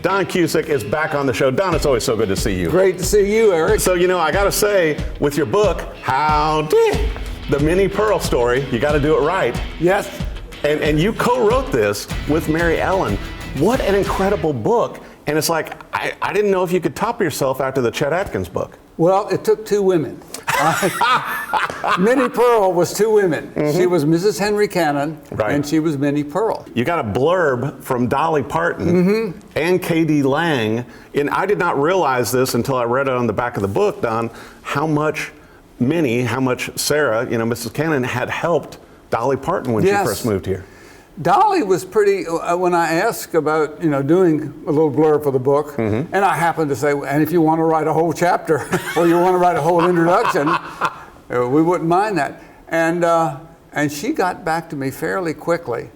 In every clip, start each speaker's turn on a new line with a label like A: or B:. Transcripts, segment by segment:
A: Don Cusic is back on the show. Don, it's always so good to see you.
B: Great to see you, Eric.
A: So, I got to say, with your book, Howdy, the Minnie Pearl Story, you got to do it right.
B: Yes.
A: And you co-wrote this with Mary Ellen. What an incredible book. And it's like, I didn't know if you could top yourself after the Chet Atkins book.
B: Well, it took two women. Minnie Pearl was two women. Mm-hmm. She was Mrs. Henry Cannon, right, and she was Minnie Pearl.
A: You got a blurb from Dolly Parton, mm-hmm, and K.D. Lang, and I did not realize this until I read it on the back of the book, Don, how much Sarah, Mrs. Cannon, had helped Dolly Parton when, yes, she first moved here.
B: Dolly was pretty, when I asked about, doing a little blurb for the book, mm-hmm, and I happened to say, and if you want to write a whole chapter, or you want to write a whole introduction, we wouldn't mind that. And she got back to me fairly quickly,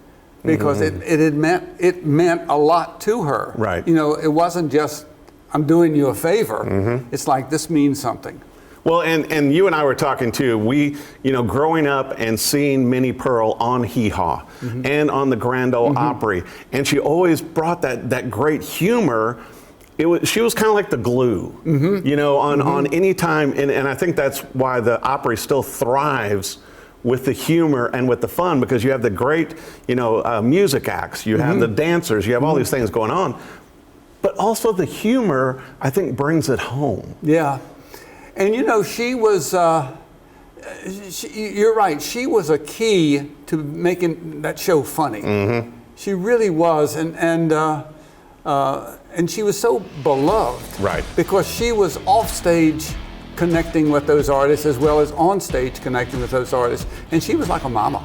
B: because, mm-hmm, it meant a lot to her.
A: Right.
B: It wasn't just, I'm doing you a favor. Mm-hmm. It's like, this means something.
A: Well, and you and I were talking too. We, growing up and seeing Minnie Pearl on Hee Haw, mm-hmm, and on the Grand Ole, mm-hmm, Opry, and she always brought that great humor. She was kind of like the glue, mm-hmm, on any time, and I think that's why the Opry still thrives with the humor and with the fun, because you have the great, music acts, you have, mm-hmm, the dancers, you have all, mm-hmm, these things going on, but also the humor, I think, brings it home.
B: Yeah. And she was, you're right, she was a key to making that show funny. Mm-hmm. She really was, and she was so beloved.
A: Right.
B: Because she was off stage connecting with those artists as well as on stage connecting with those artists. And she was like a mama.